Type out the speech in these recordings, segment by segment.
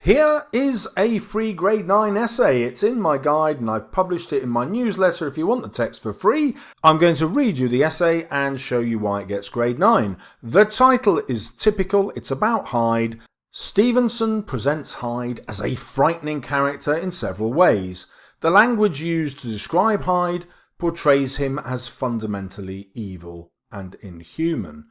Here is a free grade 9 essay. It's in my guide and I've published it in my newsletter if you want the text for free. I'm going to read you the essay and show you why it gets grade 9. The title is typical. It's about Hyde. Stevenson presents Hyde as a frightening character in several ways. The language used to describe Hyde portrays him as fundamentally evil and inhuman.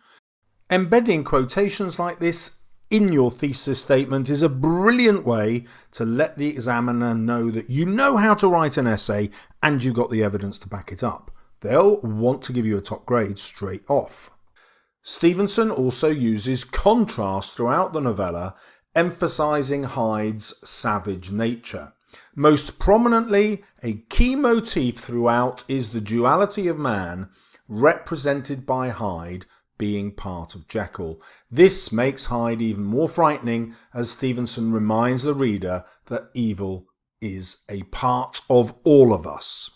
Embedding quotations like this in your thesis statement is a brilliant way to let the examiner know that you know how to write an essay and you've got the evidence to back it up. They'll want to give you a top grade straight off. Stevenson also uses contrast throughout the novella, emphasizing Hyde's savage nature. Most prominently, a key motif throughout is the duality of man, represented by Hyde being part of Jekyll. This makes Hyde even more frightening as Stevenson reminds the reader that evil is a part of all of us.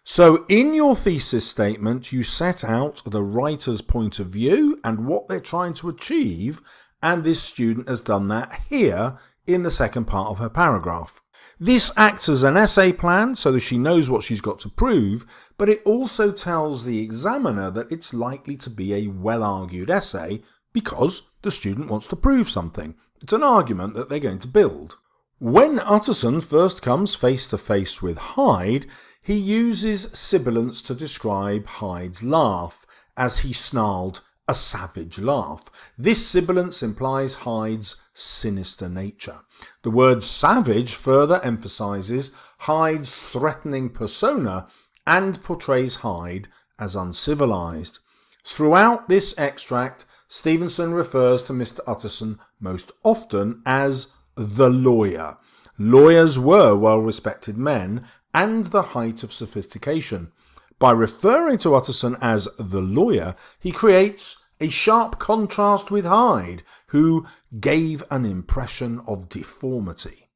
So in your thesis statement, you set out the writer's point of view and what they're trying to achieve, and this student has done that here in the second part of her paragraph. This acts as an essay plan so that she knows what she's got to prove, but it also tells the examiner that it's likely to be a well-argued essay because the student wants to prove something. It's an argument that they're going to build. When Utterson first comes face to face with Hyde, he uses sibilants to describe Hyde's laugh, as he snarled a savage laugh. This sibilance implies Hyde's sinister nature. The word savage further emphasizes Hyde's threatening persona and portrays Hyde as uncivilized. Throughout this extract, Stevenson refers to Mr. Utterson most often as the lawyer. Lawyers were well-respected men and the height of sophistication. By referring to Utterson as the lawyer, he creates a sharp contrast with Hyde, who gave an impression of deformity.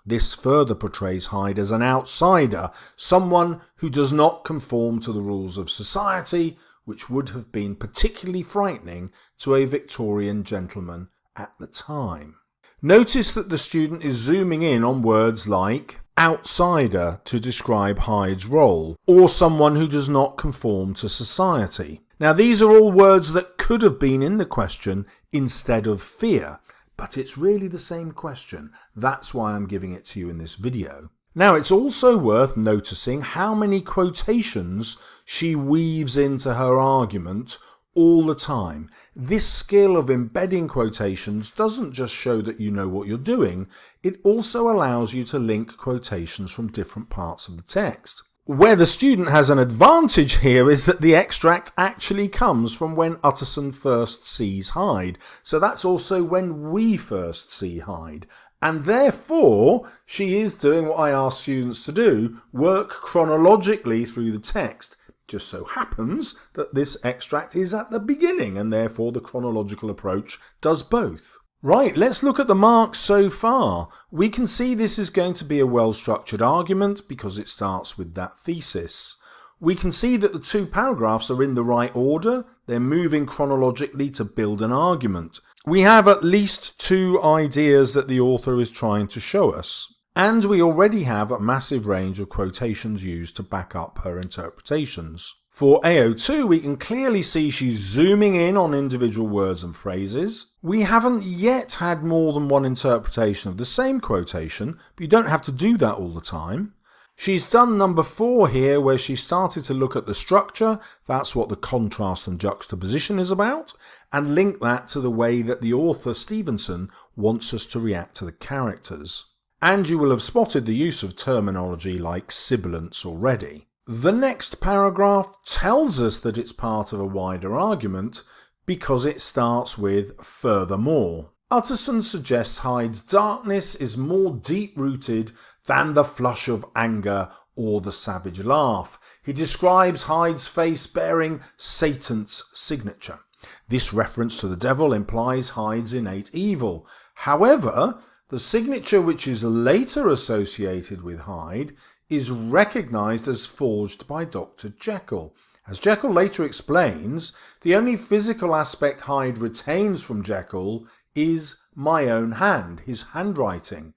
This further portrays Hyde as an outsider, someone who does not conform to the rules of society, which would have been particularly frightening to a Victorian gentleman at the time. Notice that the student is zooming in on words like outsider to describe Hyde's role, or someone who does not conform to society. Now, these are all words that could have been in the question instead of fear, but it's really the same question. That's why I'm giving it to you in this video. Now, it's also worth noticing how many quotations she weaves into her argument all the time. This skill of embedding quotations doesn't just show that you know what you're doing, it also allows you to link quotations from different parts of the text. Where the student has an advantage here is that the extract actually comes from when Utterson first sees Hyde, so that's also when we first see Hyde. And therefore, she is doing what I ask students to do, work chronologically through the text. Just so happens that this extract is at the beginning, and therefore the chronological approach does both. Right, let's look at the marks so far. We can see this is going to be a well-structured argument because it starts with that thesis. We can see that the two paragraphs are in the right order. They're moving chronologically to build an argument. We have at least two ideas that the author is trying to show us. And we already have a massive range of quotations used to back up her interpretations. For AO2, we can clearly see she's zooming in on individual words and phrases. We haven't yet had more than one interpretation of the same quotation, but you don't have to do that all the time. She's done number 4 here, where she started to look at the structure, that's what the contrast and juxtaposition is about, and link that to the way that the author Stevenson wants us to react to the characters. And you will have spotted the use of terminology like sibilants already. The next paragraph tells us that it's part of a wider argument because it starts with furthermore. Utterson suggests Hyde's darkness is more deep-rooted than the flush of anger or the savage laugh. He describes Hyde's face bearing Satan's signature. This reference to the devil implies Hyde's innate evil. However, the signature which is later associated with Hyde is recognised as forged by Dr. Jekyll. As Jekyll later explains, the only physical aspect Hyde retains from Jekyll is my own hand, his handwriting.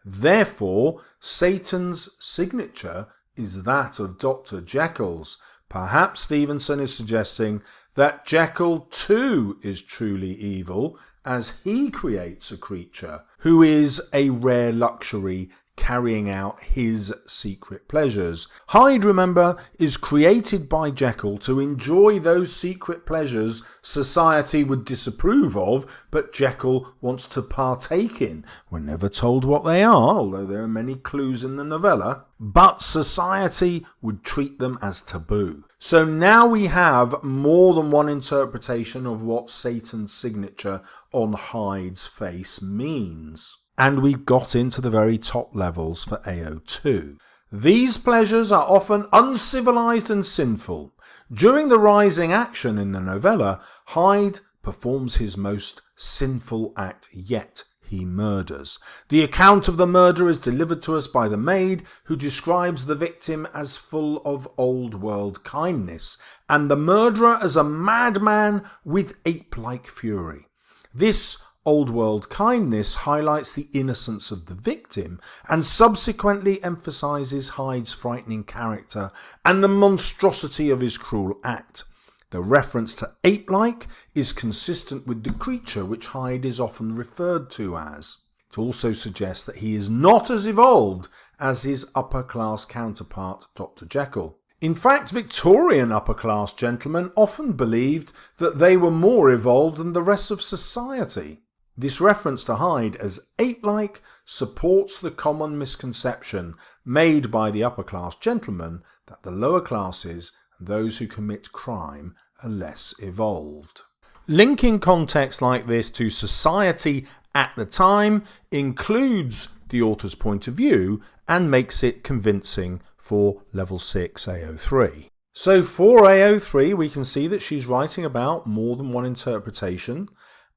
Therefore, Satan's signature is that of Dr. Jekyll's. Perhaps Stevenson is suggesting that Jekyll too is truly evil, as he creates a creature who is a rare luxury carrying out his secret pleasures. Hyde, remember, is created by Jekyll to enjoy those secret pleasures society would disapprove of, but Jekyll wants to partake in. We're never told what they are, although there are many clues in the novella, but society would treat them as taboo. So now we have more than one interpretation of what Satan's signature on Hyde's face means. And we've got into the very top levels for AO2. These pleasures are often uncivilized and sinful. During the rising action in the novella, Hyde performs his most sinful act yet. He murders. The account of the murder is delivered to us by the maid, who describes the victim as full of old-world kindness, and the murderer as a madman with ape-like fury. This old-world kindness highlights the innocence of the victim and subsequently emphasises Hyde's frightening character and the monstrosity of his cruel act. The reference to ape-like is consistent with the creature which Hyde is often referred to as. It also suggests that he is not as evolved as his upper-class counterpart, Dr. Jekyll. In fact, Victorian upper-class gentlemen often believed that they were more evolved than the rest of society. This reference to Hyde as ape-like supports the common misconception made by the upper-class gentlemen that the lower classes and those who commit crime are less evolved. Linking context like this to society at the time includes the author's point of view and makes it convincing for level 6 AO3. So for AO3 we can see that she's writing about more than one interpretation,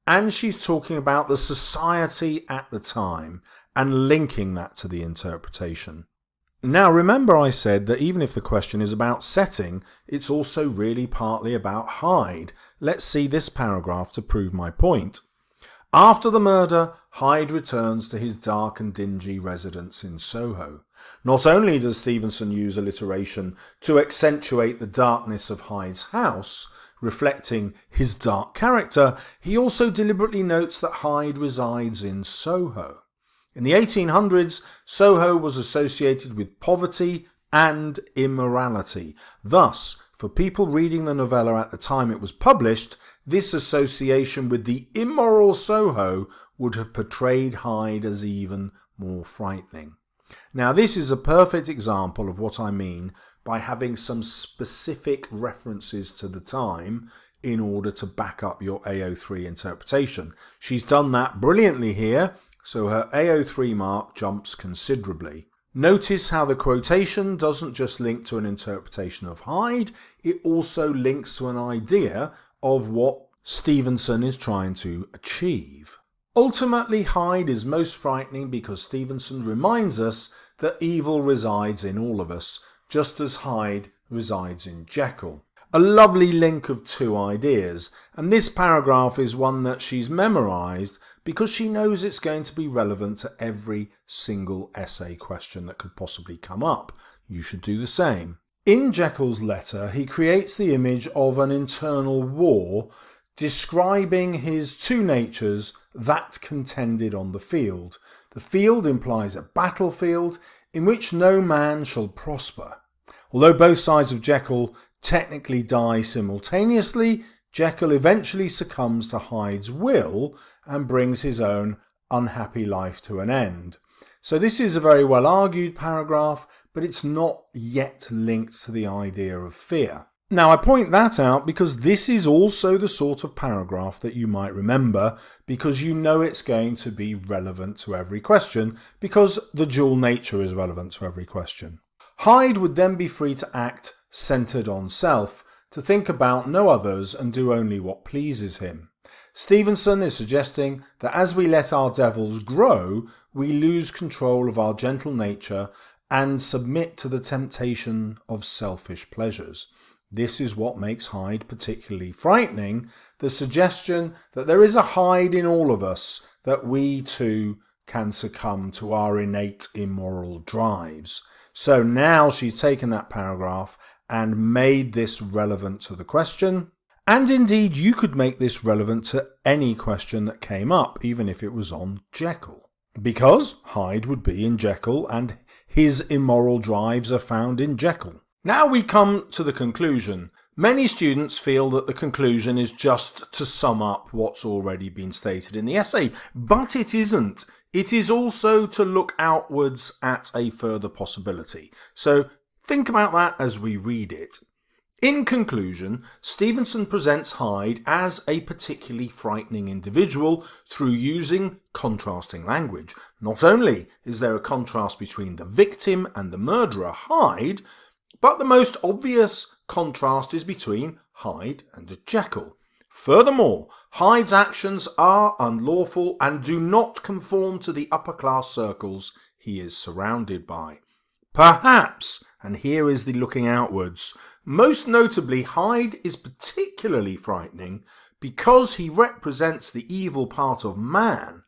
and she's talking about the society at the time and linking that to the interpretation. Now remember I said that even if the question is about setting, it's also really partly about Hyde. Let's see this paragraph to prove my point. After the murder, Hyde returns to his dark and dingy residence in Soho. Not only does Stevenson use alliteration to accentuate the darkness of Hyde's house, reflecting his dark character, he also deliberately notes that Hyde resides in Soho. In the 1800s, Soho was associated with poverty and immorality. Thus, for people reading the novella at the time it was published, this association with the immoral Soho would have portrayed Hyde as even more frightening. Now, this is a perfect example of what I mean by having some specific references to the time in order to back up your AO3 interpretation. She's done that brilliantly here, so her AO3 mark jumps considerably. Notice how the quotation doesn't just link to an interpretation of Hyde, it also links to an idea of what Stevenson is trying to achieve. Ultimately, Hyde is most frightening because Stevenson reminds us that evil resides in all of us, just as Hyde resides in Jekyll. A lovely link of two ideas, and this paragraph is one that she's memorised because she knows it's going to be relevant to every single essay question that could possibly come up. You should do the same. In Jekyll's letter, he creates the image of an internal war, describing his two natures that contended on the field. The field implies a battlefield in which no man shall prosper. Although both sides of Jekyll technically die simultaneously, Jekyll eventually succumbs to Hyde's will and brings his own unhappy life to an end. So this is a very well argued paragraph, but it's not yet linked to the idea of fear. Now I point that out because this is also the sort of paragraph that you might remember because you know it's going to be relevant to every question because the dual nature is relevant to every question. Hyde would then be free to act centred on self, to think about no others and do only what pleases him. Stevenson is suggesting that as we let our devils grow, we lose control of our gentle nature and submit to the temptation of selfish pleasures. This is what makes Hyde particularly frightening, the suggestion that there is a Hyde in all of us, that we too can succumb to our innate immoral drives. So now she's taken that paragraph and made this relevant to the question. And indeed, you could make this relevant to any question that came up, even if it was on Jekyll. Because Hyde would be in Jekyll and his immoral drives are found in Jekyll. Now we come to the conclusion. Many students feel that the conclusion is just to sum up what's already been stated in the essay, but it isn't. It is also to look outwards at a further possibility. So think about that as we read it. In conclusion, Stevenson presents Hyde as a particularly frightening individual through using contrasting language. Not only is there a contrast between the victim and the murderer, Hyde, but the most obvious contrast is between Hyde and Jekyll. Furthermore, Hyde's actions are unlawful and do not conform to the upper class circles he is surrounded by. Perhaps, and here is the looking outwards, most notably Hyde is particularly frightening because he represents the evil part of man,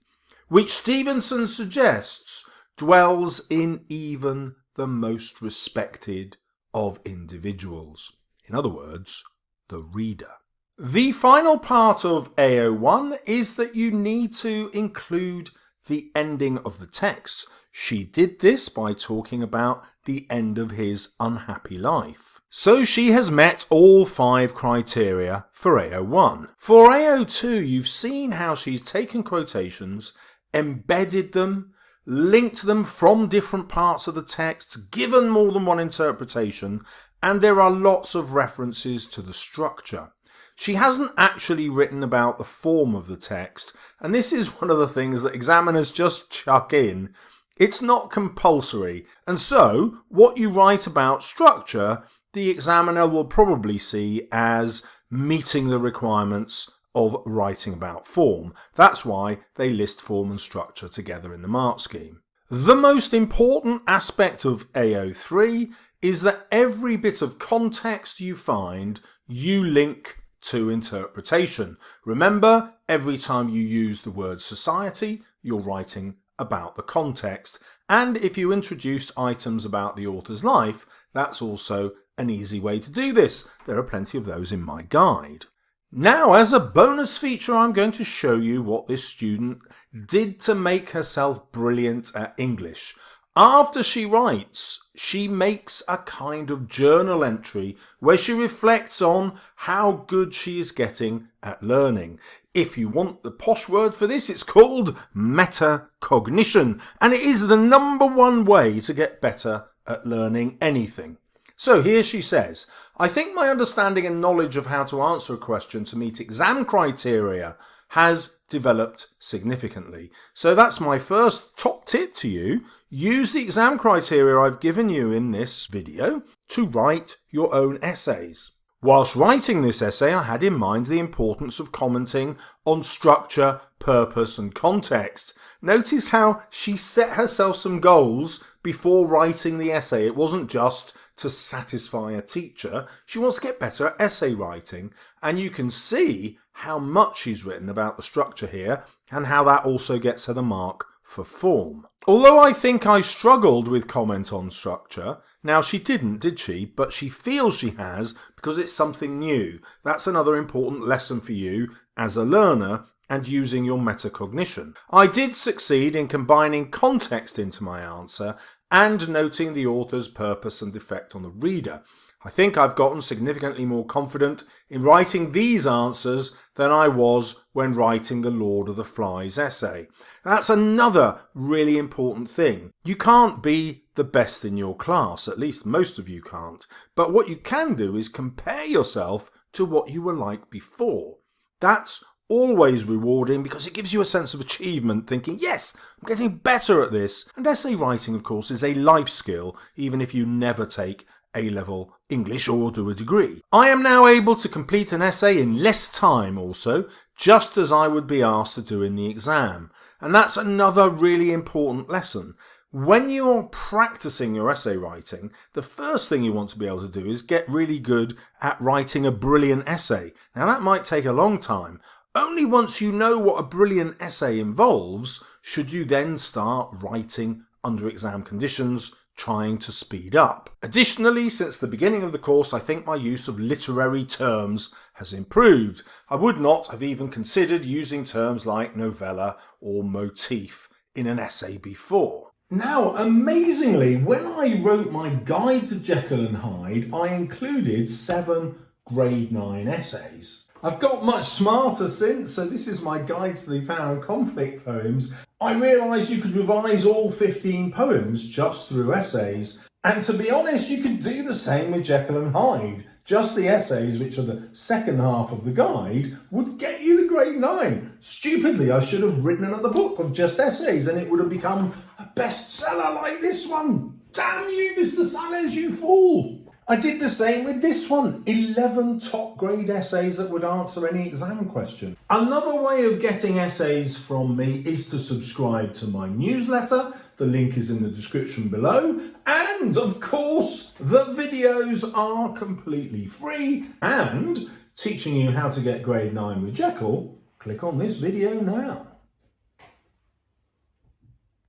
which Stevenson suggests dwells in even the most respected of individuals. In other words, the reader. The final part of AO1 is that you need to include the ending of the text. She did this by talking about the end of his unhappy life. So she has met all 5 criteria for AO1. For AO2, you've seen how she's taken quotations, embedded them, linked them from different parts of the text, given more than one interpretation, and there are lots of references to the structure. She hasn't actually written about the form of the text, and this is one of the things that examiners just chuck in. It's not compulsory, and so what you write about structure, the examiner will probably see as meeting the requirements of writing about form. That's why they list form and structure together in the mark scheme. The most important aspect of AO3 is that every bit of context you find, you link to interpretation. Remember, every time you use the word society, you're writing about the context. And if you introduce items about the author's life, that's also an easy way to do this. There are plenty of those in my guide. Now, as a bonus feature, I'm going to show you what this student did to make herself brilliant at English. After she writes, she makes a kind of journal entry where she reflects on how good she is getting at learning. If you want the posh word for this, it's called metacognition, and it is the #1 way to get better at learning anything. So here she says, I think my understanding and knowledge of how to answer a question to meet exam criteria has developed significantly. So that's my first top tip to you. Use the exam criteria I've given you in this video to write your own essays. Whilst writing this essay, I had in mind the importance of commenting on structure, purpose, and context. Notice how she set herself some goals before writing the essay. It wasn't just to satisfy a teacher. She wants to get better at essay writing, and you can see how much she's written about the structure here and how that also gets her the mark for form. Although I think I struggled with comment on structure, now she didn't, did she? But she feels she has because it's something new. That's another important lesson for you as a learner and using your metacognition. I did succeed in combining context into my answer and noting the author's purpose and effect on the reader. I think I've gotten significantly more confident in writing these answers than I was when writing the Lord of the Flies essay. That's another really important thing. You can't be the best in your class, at least most of you can't, but what you can do is compare yourself to what you were like before. That's always rewarding because it gives you a sense of achievement, thinking, yes, I'm getting better at this. And essay writing, of course, is a life skill, even if you never take A-level English or do a degree. I am now able to complete an essay in less time also, just as I would be asked to do in the exam. And that's another really important lesson. When you're practicing your essay writing, the first thing you want to be able to do is get really good at writing a brilliant essay. Now that might take a long time. Only once you know what a brilliant essay involves should you then start writing under exam conditions, trying to speed up. Additionally, since the beginning of the course, I think my use of literary terms has improved. I would not have even considered using terms like novella or motif in an essay before. Now, amazingly, when I wrote my guide to Jekyll and Hyde, I included 7 grade 9 essays. I've got much smarter since, so this is my guide to the power and conflict poems. I realised you could revise all 15 poems just through essays. And to be honest, you could do the same with Jekyll and Hyde. Just the essays, which are the second half of the guide, would get you the grade 9. Stupidly, I should have written another book of just essays and it would have become a bestseller like this one. Damn you, Mr. Salles, you fool! I did the same with this one. 11 top grade essays that would answer any exam question. Another way of getting essays from me is to subscribe to my newsletter. The link is in the description below. And of course, the videos are completely free. And teaching you how to get grade 9 with Jekyll, click on this video now.